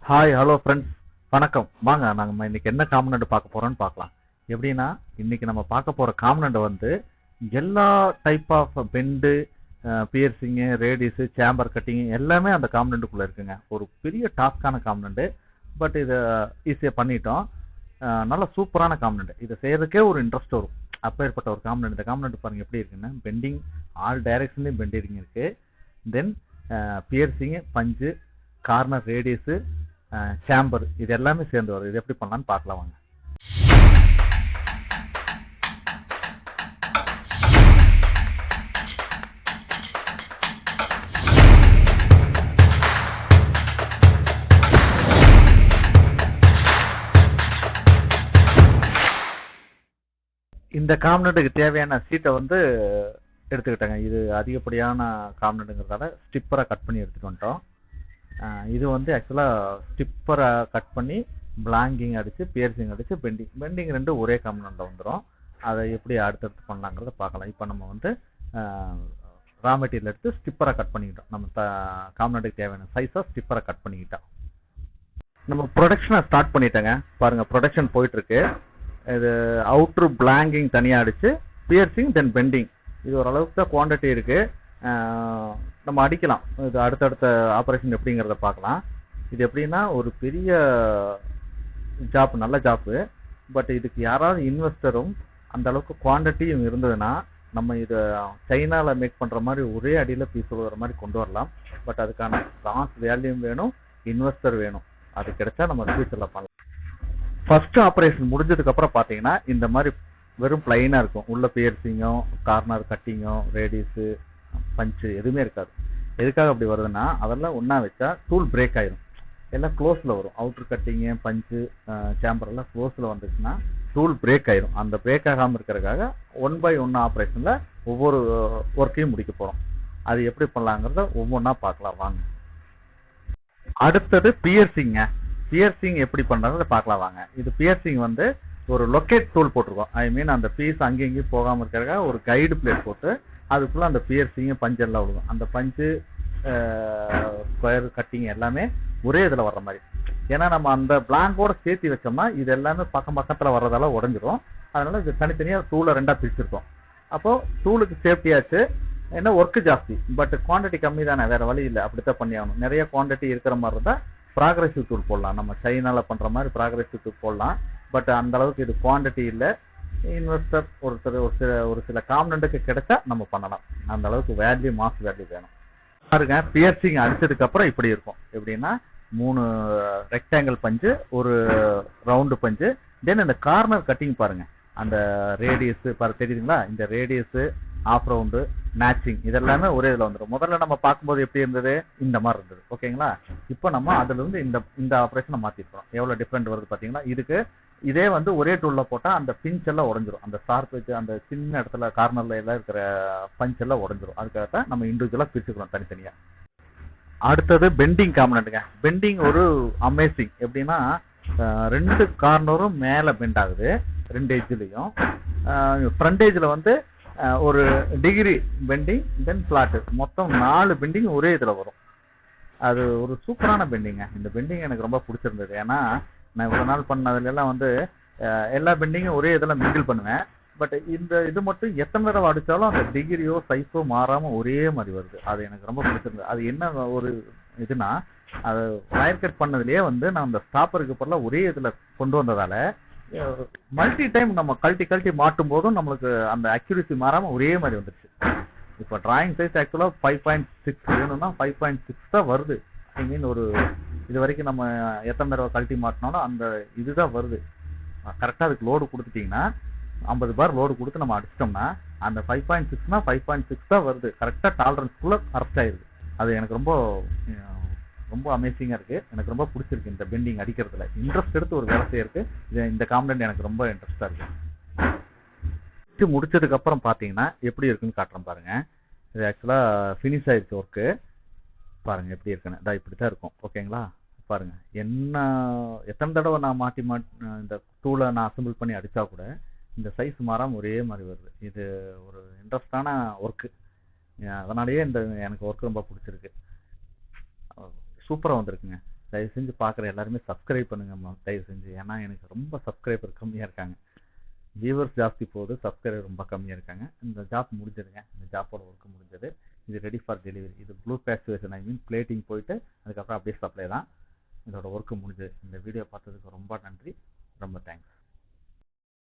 Hi hello friends, வணக்கம். வாங்க நம்ம இன்னைக்கு என்ன காம்பனண்ட் பார்க்க போறோம்னு பார்க்கலாம். எப்படின்னா, இன்னைக்கு நம்ம பார்க்க போற காம்பனண்ட் வந்து எல்லா type of bend, piercing, radius, chamfer cutting எல்லாமே அந்த காம்பனண்ட்டுக்குள்ள இருக்குங்க. ஒரு பெரிய டாஸ்கான காம்பனண்ட். பட் இதை ஈஸியாக பண்ணிட்டோம். நல்ல சூப்பரான காம்பனண்ட். இதை செய்யறதுக்கே ஒரு இன்ட்ரெஸ்ட் வரும். அப்பேற்பட்ட ஒரு காம்பனண்ட். இந்த காம்பனண்ட் பாருங்க எப்படி இருக்குன்னா, பெண்டிங் ஆல் டைரக்ஷன்லையும் பெண்டிங் இருக்கு. தென் பியர்சிங்கு, பஞ்சு, கார்னர் ரேடியஸு, சேம்பர் இது எல்லாமே சேர்ந்து வரும். இது எப்படி பண்ணலாம்னு பார்க்கலாம் வாங்க. இந்த காம்பனண்ட்டுக்கு தேவையான சீட்டை வந்து எடுத்துக்கிட்டேங்க. இது அதிகப்படியான காம்பனண்ட்டுங்கிறதால ஸ்டிப்பரை கட் பண்ணி எடுத்துட்டு வந்துட்டோம். இது வந்து ஆக்சுவலாக ஸ்டிப்பரை கட் பண்ணி பிளாங்கிங் அடித்து, பியர்சிங் அடித்து, பெண்டிங் ரெண்டும் ஒரே காம்பனண்ட்டில் வந்துடும். அதை எப்படி அடுத்தடுத்து பண்ணலாங்கிறத பார்க்கலாம். இப்போ நம்ம வந்து ரா மெட்டீரியல் எடுத்து ஸ்டிப்பரை கட் பண்ணிக்கிட்டோம். நம்ம காம்பனண்ட்டுக்கு தேவையான சைஸாக ஸ்டிப்பரை கட் பண்ணிக்கிட்டோம். நம்ம ப்ரொடக்ஷனை ஸ்டார்ட் பண்ணிட்டேங்க. பாருங்கள், ப்ரொடக்ஷன் போயிட்டுருக்கு. இது அவுட்ரு பிளாங்கிங் தனியாக அடித்து, பியர்சிங் தென் பெண்டிங். இது ஓரளவுக்கு தான் குவான்டிட்டி இருக்குது. நம்ம அடிக்கலாம். இது அடுத்தடுத்த ஆப்ரேஷன் எப்படிங்கிறத பார்க்கலாம். இது எப்படின்னா, ஒரு பெரிய ஜாப், நல்ல ஜாப்பு. பட் இதுக்கு யாராவது இன்வெஸ்டரும் அந்த அளவுக்கு குவான்டிட்டியும் இருந்ததுன்னா, நம்ம இதை சைனாவில் மேக் பண்ணுற மாதிரி ஒரே அடியில் பீஸ் விழுகிற மாதிரி கொண்டு வரலாம். பட் அதுக்கான லாஸ் வேல்யூம் வேணும், இன்வெஸ்டர் வேணும். அது கிடைச்சா நம்ம ஃபியூச்சரில் பண்ணலாம். ஃபர்ஸ்ட் ஆப்ரேஷன் முடிஞ்சதுக்கப்புறம் பார்த்தீங்கன்னா, இந்த மாதிரி வெறும் பிளைனாக இருக்கும். உள்ள பியர்சிங்கும், கார்னர் கட்டிங்கும், ரேடியஸு, பஞ்சு எதுவுமே இருக்காது. எதுக்காக அப்படி வருதுன்னா, அதெல்லாம் ஒன்றா வச்சா டூல் பிரேக் ஆயிடும். எல்லாம் க்ளோஸில் வரும். அவுட்ரு கட்டிங்கு, பஞ்சு, சேம்பர் எல்லாம் க்ளோஸில் வந்துச்சுன்னா டூல் பிரேக் ஆயிடும். அந்த பிரேக் ஆகாமல் இருக்கிறதுக்காக 1 by 1 ஆப்ரேஷனில் ஒவ்வொரு ஒர்க்கையும் முடிக்க போகிறோம். அது எப்படி பண்ணலாங்கிறத ஒவ்வொன்றா பார்க்கலாம் வாங்க. அடுத்தது பியர்சிங்க. பியர்சிங் எப்படி பண்ணுறதை பார்க்கலாம் வாங்க. இது பியர்சிங் வந்து ஒரு லொக்கேட் டூல் போட்டிருக்கோம். ஐ மீன் அந்த பீஸ் அங்கேயும் இங்கேயும் போகாமல் இருக்கிறதுக்காக ஒரு கைடு பிளேட் போட்டு அதுக்குள்ளே அந்த பியர்சிங்கு, பஞ்செல்லாம் விடுவோம். அந்த பஞ்சு, ஸ்கொயர் கட்டிங் எல்லாமே ஒரே இதில் வர்ற மாதிரி. ஏன்னா நம்ம அந்த பிளாங்கோட சேர்த்து வச்சோம்னா இது எல்லாமே பக்கத்தில் வர்றதால உடஞ்சிரும். அதனால இது தனித்தனியாக டூலை 2ஆக பிரிச்சிருக்கோம். அப்போது டூலுக்கு சேஃப்டியாச்சு. என்ன ஒர்க்கு ஜாஸ்தி, பட் குவான்டிட்டி கம்மி தானே, வேறு வழி இல்லை, அப்படித்தான் பண்ணி ஆகணும். நிறைய குவான்டிட்டி இருக்கிற மாதிரி இருந்தால் ப்ராக்ரெசிவ் டூல் போடலாம். நம்ம சைனாவில் பண்ணுற மாதிரி ப்ராக்ரெசிவ் டூல் போடலாம். பட் அந்த அளவுக்கு இது குவான்டிட்டி இல்லை. இன்வெஸ்டர் ஒரு சில காம்பனண்ட்டுக்கு கிடைச்சா நம்ம பண்ணலாம். அந்த அளவுக்கு வேல்யூ, மாஸ் வேல்யூ வேணும். பாருங்க, பியர்சிங் அடிச்சதுக்கு அப்புறம் இப்படி இருக்கும். எப்படின்னா, 3 ரெக்டாங்கிள் பஞ்சு, ஒரு ரவுண்டு பஞ்சு, தென் இந்த கார்னர் கட்டிங் பாருங்க. அந்த ரேடியஸ் தெரியுதுங்களா? இந்த ரேடியஸ், ஆஃப் ரவுண்டு, மேட்சிங் இதெல்லாமே ஒரே இதில் வந்துடும். முதல்ல நம்ம பார்க்கும்போது எப்படி இருந்தது? இந்த மாதிரி இருந்தது. ஓகேங்களா? இப்போ நம்ம அதுல இருந்து இந்த ஆப்ரேஷனை மாற்றிருக்கிறோம். எவ்வளோ டிஃப்ரெண்ட் வருது பார்த்தீங்களா? இதுக்கு இதே வந்து ஒரே டூலில் போட்டால் அந்த பிஞ்ச் எல்லாம் உடஞ்சிரும். அந்த ஸ்டார் வச்சு அந்த சின்ன இடத்துல கார்னர்ல எல்லாம் இருக்கிற பஞ்ச் எல்லாம் உடஞ்சிரும். அதுக்காக நம்ம இண்டிவிஜுவலாக பிரிச்சுக்கிறோம் தனித்தனியாக. அடுத்தது பெண்டிங் காம்பனண்ட்டுங்க. பெண்டிங் ஒரு அமேசிங். எப்படின்னா, 2 கார்னரும் மேலே பெண்ட் ஆகுது, 2 எட்ஜ்லையும். ஃப்ரண்ட் ஏஜில் வந்து ஒரு டிகிரி பெண்டிங், தென் ஃப்ளாட்டு, மொத்தம் 4 பெண்டிங் ஒரே இதில் வரும். அது ஒரு சூப்பரான பெண்டிங்க. இந்த பெண்டிங் எனக்கு ரொம்ப பிடிச்சிருந்தது. ஏன்னா நான் இவ்வளோ நாள் பண்ணதுலாம் வந்து எல்லா பெண்டிங்கும் ஒரே இதில் மிங்கிள் பண்ணுவேன். பட் இது மட்டும் எத்தனை தடவை அடித்தாலும் அந்த டிகிரியோ சைஸோ மாறாமல் ஒரே மாதிரி வருது. அது எனக்கு ரொம்ப பிடிச்சிருந்தது. அது என்ன ஒரு இதுனா, அது வயர் கட் பண்ணதுலேயே வந்து நான் அந்த ஸ்டாப்பருக்கு பதிலாக ஒரே இதில் கொண்டு வந்ததால் மல்டி டைம் நம்ம கழட்டி மாட்டும் போதும் நம்மளுக்கு அந்த அக்யூரசி மாறாமல் ஒரே மாதிரி வந்துடுச்சு. இப்போ டிராயிங் சைஸ் ஆக்சுவலாக 5.6 வேணும்னா 5.6 தான் வருது. ஐ மீன் ஒரு இது வரைக்கும் நம்ம எத்தனை தடவை கழட்டி மாட்டினாலும் அந்த இதுதான் வருது. கரெக்டாக அதுக்கு லோடு கொடுத்துட்டிங்கன்னா, 50 பார் லோடு கொடுத்து நம்ம அடிச்சிட்டோம்னா அந்த 5.6னா 5.6 தான் வருது. கரெக்டாக டாலரன்ஸ்குள்ளே கரெக்ட் ஆயிடுது. அது எனக்கு ரொம்ப ரொம்ப அமேசிங்காக இருக்குது. எனக்கு ரொம்ப பிடிச்சிருக்கு இந்த பெண்டிங் அடிக்கிறதுல. இன்ட்ரெஸ்ட் எடுத்து ஒரு வேலை செய்யறது இந்த காம்பனண்ட் எனக்கு ரொம்ப இன்ட்ரெஸ்டாக இருக்குது. முடிச்சதுக்கப்புறம் பார்த்தீங்கன்னா எப்படி இருக்குன்னு காட்டுறேன் பாருங்கள். இது ஆக்சுவலாக ஃபினிஷ் ஆயிடுச்சு ஒர்க்கு. பாருங்கள் எப்படி இருக்குன்னு. இதான் இப்படி தான் இருக்கும். ஓகேங்களா? பாருங்கள், எத்தனை தடவை நான் மாட்டி இந்த டூலை நான் அசம்பிள் பண்ணி அடித்தா கூட இந்த சைஸ் மாறாமல் ஒரே மாதிரி வருது. இது ஒரு இன்ட்ரெஸ்டான ஒர்க்கு. அதனாலேயே எனக்கு ஒர்க் ரொம்ப பிடிச்சிருக்கு. சூப்பராக வந்திருக்குங்க. தயவு செஞ்சு பார்க்குற எல்லாருமே சப்ஸ்கிரைப் பண்ணுங்கம்மா தயவு செஞ்சு. ஏன்னா எனக்கு ரொம்ப சப்ஸ்கிரைபர் கம்மியாக இருக்காங்க. வியூவர்ஸ் ஜாஸ்தி போகுது, சப்ஸ்கிரைபர் ரொம்ப கம்மியாக இருக்காங்க. இந்த ஜாப் முடிஞ்சதுங்க, இந்த ஜாப்போட ஒர்க் முடிஞ்சது. இது ரெடி ஃபார் டெலிவரி. இது ப்ளூ பேஸ்வேஷன் பிளேட்டிங் போயிட்டு அதுக்கப்புறம் அப்படியே சப்ளை தான். இதோட ஒர்க் முடிஞ்சது. இந்த வீடியோ பார்த்ததுக்கு ரொம்ப நன்றி, ரொம்ப தேங்க்ஸ்.